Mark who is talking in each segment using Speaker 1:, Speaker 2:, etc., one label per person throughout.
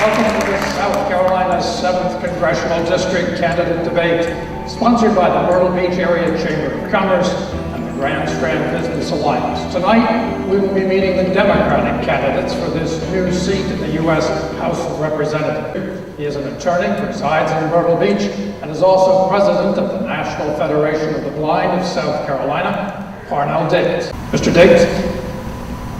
Speaker 1: Welcome to this South Carolina's 7th Congressional District Candidate Debate, sponsored by the Myrtle Beach Area Chamber of Commerce and the Grand Strand Business Alliance. Tonight, we will be meeting the Democratic candidates for this new seat in the U.S. House of Representatives. He is an attorney, resides in Myrtle Beach, and is also president of the National Federation of the Blind of South Carolina, Parnell Diggs. Mr. Diggs?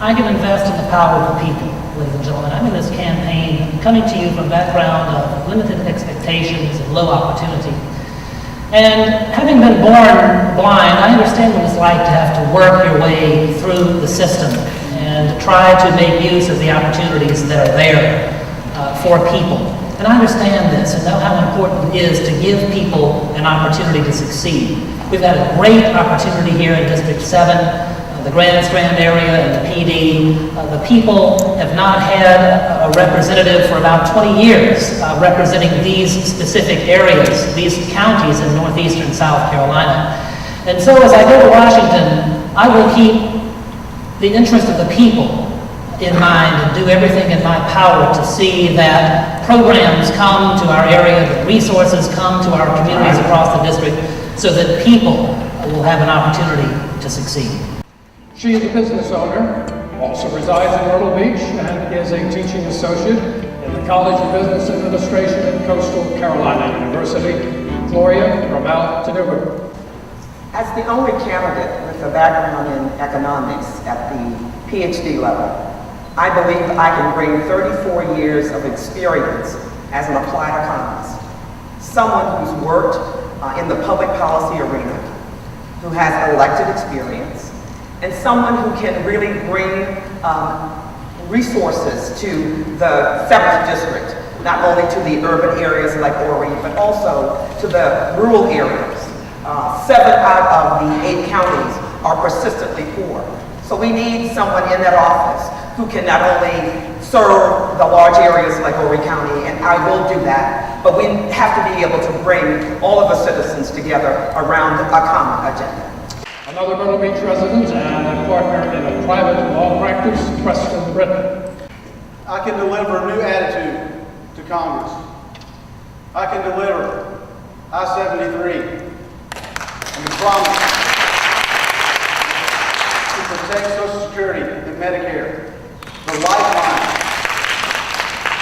Speaker 2: I can invest in the power of the people, ladies and gentlemen. I'm in this campaign coming to you from a background of limited expectations and low opportunity. And having been born blind, I understand what it's like to have to work your way through the system and try to make use of the opportunities that are there for people. And I understand this and know how important it is to give people an opportunity to succeed. We've had a great opportunity here in District 7. The Grand Strand area and the PD, the people have not had a representative for about 20 years representing these specific areas, these counties in northeastern South Carolina. And so as I go to Washington, I will keep the interest of the people in mind and do everything in my power to see that programs come to our area, that resources come to our communities across the district so that people will have an opportunity to succeed.
Speaker 1: She is a business owner, also resides in Myrtle Beach, and is a teaching associate in the College of Business Administration at Coastal Carolina University. Gloria Romel-Tanubu.
Speaker 3: As the only candidate with a background in economics at the PhD level, I believe I can bring 34 years of experience as an applied economist, someone who's worked in the public policy arena, who has elected experience, and someone who can really bring resources to the 7th District, not only to the urban areas like Horry, but also to the rural areas. 7 out of the 8 counties are persistently poor. So we need someone in that office who can not only serve the large areas like Horry County, and I will do that, but we have to be able to bring all of the citizens together around a common agenda.
Speaker 1: Another Myrtle Beach resident and a partner in a private law practice, Preston Britton.
Speaker 4: I can deliver a new attitude to Congress. I can deliver I-73 and the promise to protect Social Security and Medicare, the lifeline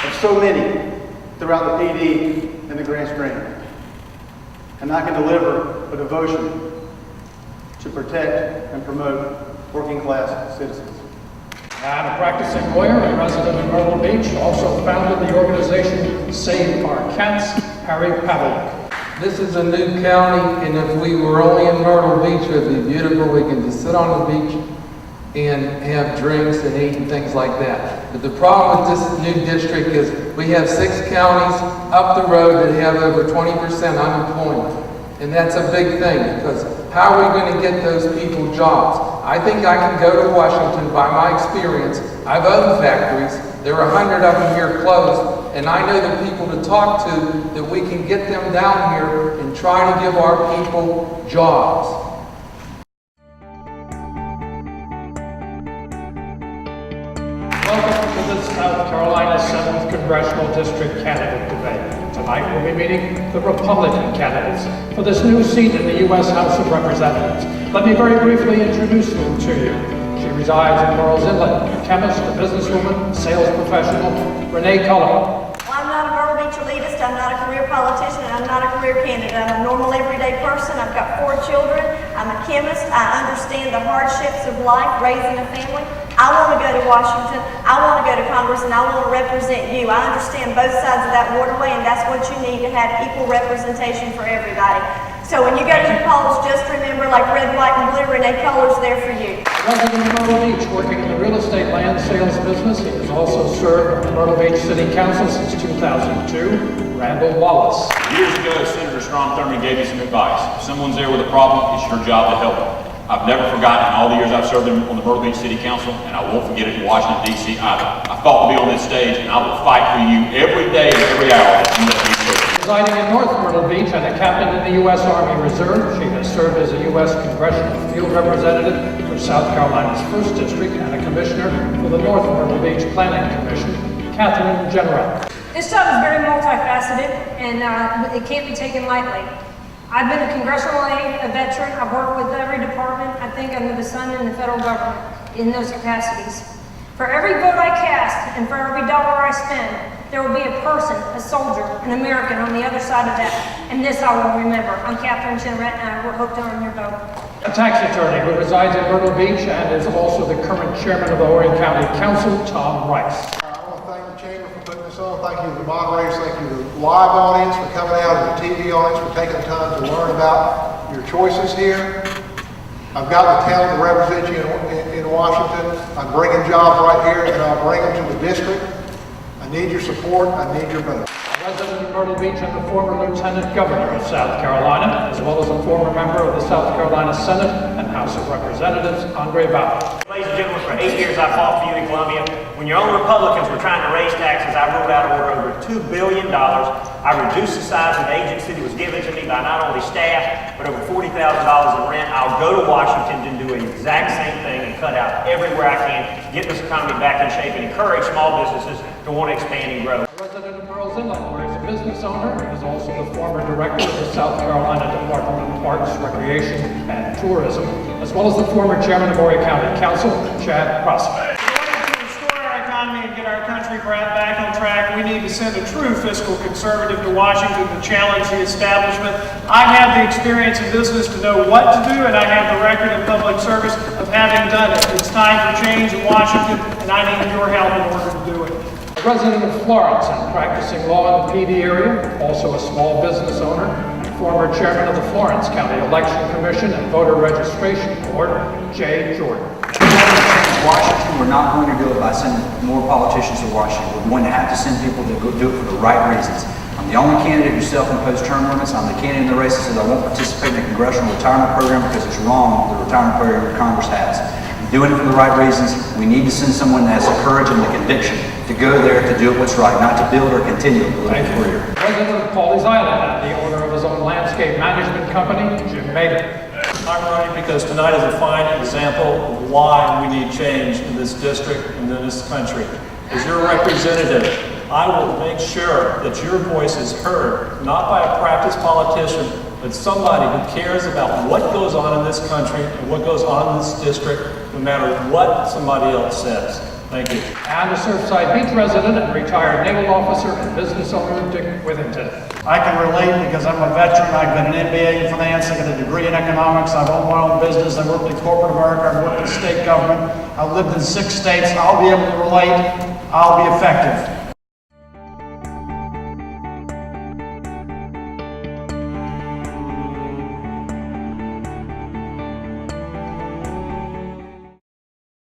Speaker 4: of so many throughout the PD and the Grand Strand. And I can deliver a devotion to protect and promote working-class citizens.
Speaker 1: And a practicing lawyer and resident of Myrtle Beach, also founded the organization Save Our Cats, Harry Pavlik.
Speaker 5: This is a new county, and if we were only in Myrtle Beach, it would be beautiful. We can just sit on the beach and have drinks and eat and things like that. But the problem with this new district is we have 6 counties up the road that have over 20% unemployment. And that's a big thing, because how are we going to get those people jobs? I think I can go to Washington by my experience. I've owned factories. There are 100 of them here closed, and I know the people to talk to that we can get them down here and try to give our people jobs.
Speaker 1: Welcome to the South Carolina 7th Congressional District Candidate Debate. Tonight we'll be meeting the Republican candidates for this new seat in the U.S. House of Representatives. Let me very briefly introduce them to you. She resides in Murrells Inlet, a chemist, a businesswoman, sales professional, Renee Culler.
Speaker 6: I'm not a Myrtle Beach elitist, I'm not a career politician, and I'm not a career candidate. I'm a normal everyday person. I've got 4 children. I'm a chemist. I understand the hardships of life, raising a family. I want to go to Washington. I want to go to Congress, and I want to represent you. I understand both sides of that waterway, and that's what you need to have equal representation for everybody. So when you go to the polls, just remember, like red, white, and blue, Renee Culler's there for you.
Speaker 1: Resident of Myrtle Beach, working in the real estate land sales business. He has also served on the Myrtle Beach City Council since 2002. Randall Wallace.
Speaker 7: Years ago, Senator Strom Thurmond gave me some advice. If someone's there with a problem, it's your job to help them. I've never forgotten in all the years I've served on the Myrtle Beach City Council, and I won't forget it in Washington, D.C. either. I fought to be on this stage, and I will fight for you every day and every hour that you let me serve.
Speaker 1: Residing in North Myrtle Beach and a captain in the U.S. Army Reserve, she has served as a U.S. Congressional Field Representative for South Carolina's 1st District and a Commissioner for the North Myrtle Beach Planning Commission, Catherine General.
Speaker 8: This job is very multifaceted, and it can't be taken lightly. I've been a congressional aide, a veteran. I've worked with every department, I think, under the sun in the federal government in those capacities. For every vote I cast and for every dollar I spend, there will be a person, a soldier, an American on the other side of that. And this I will remember. I'm Catherine Chenret, and I hope to earn your vote.
Speaker 1: A tax attorney who resides in Myrtle Beach and is also the current chairman of the Horry County Council, Tom Rice.
Speaker 9: I want to thank the chamber for putting this on. Thank you to the moderators. Thank you to the live audience for coming out, and the TV audience for taking the time to learn about your choices here. I've got the talent to represent you in Washington. I'm bringing jobs right here, and I'll bring them to the district. I need your support. I need your vote.
Speaker 1: Resident of Myrtle Beach and the former Lieutenant Governor of South Carolina, as well as a former member of the South Carolina Senate and House of Representatives, Andre Bierbauer.
Speaker 10: Ladies and gentlemen, for 8 years I fought for you in Columbia. When your own Republicans were trying to raise taxes, I ruled out of order over $2 billion. I reduced the size of the agency that was given to me by not only staff, but over $40,000 in rent. I'll go to Washington and do the exact same thing and cut out everywhere I can, get this economy back in shape, and encourage small businesses to want to expand and grow.
Speaker 1: Resident of Myrtle's Inlet, where he's a business owner, and is also the former director of the South Carolina Department of Parks, Recreation, and Tourism, as well as the former chairman of Horry County Council, Chad Prosper.
Speaker 11: And get our country back on track, we need to send a true fiscal conservative to Washington to challenge the establishment. I have the experience in business to know what to do, and I have the record in public service of having done it. It's time for change in Washington, and I need your help in order to do it.
Speaker 1: A resident of Florence and practicing law in the PD area, also a small business owner, and former chairman of the Florence County Election Commission and Voter Registration Board, Jay Jordan.
Speaker 12: Washington, we're not going to do it by sending more politicians to Washington. We're going to have to send people that go do it for the right reasons. I'm the only candidate who self-imposed term limits. I'm the candidate in the race that says I won't participate in the Congressional retirement program because it's wrong, the retirement program that Congress has. I'm doing it for the right reasons. We need to send someone that has the courage and the conviction to go there to do it what's right, not to build or continue a political career.
Speaker 1: President of Pawleys Island and the owner of his own landscape management company, Jim Maely.
Speaker 11: I'm running because tonight is a fine example of why we need change in this district and in this country. As your representative, I will make sure that your voice is heard, not by a practiced politician, but somebody who cares about what goes on in this country and what goes on in this district, no matter what somebody else says. Thank you.
Speaker 1: And a Surfside Beach resident and retired naval officer and business owner, Dick Withington.
Speaker 13: I can relate because I'm a veteran. I've got an MBA in finance. I got a degree in economics. I've owned my own business. I worked in corporate America. I worked in state government. I lived in 6 states. I'll be able to relate. I'll be effective.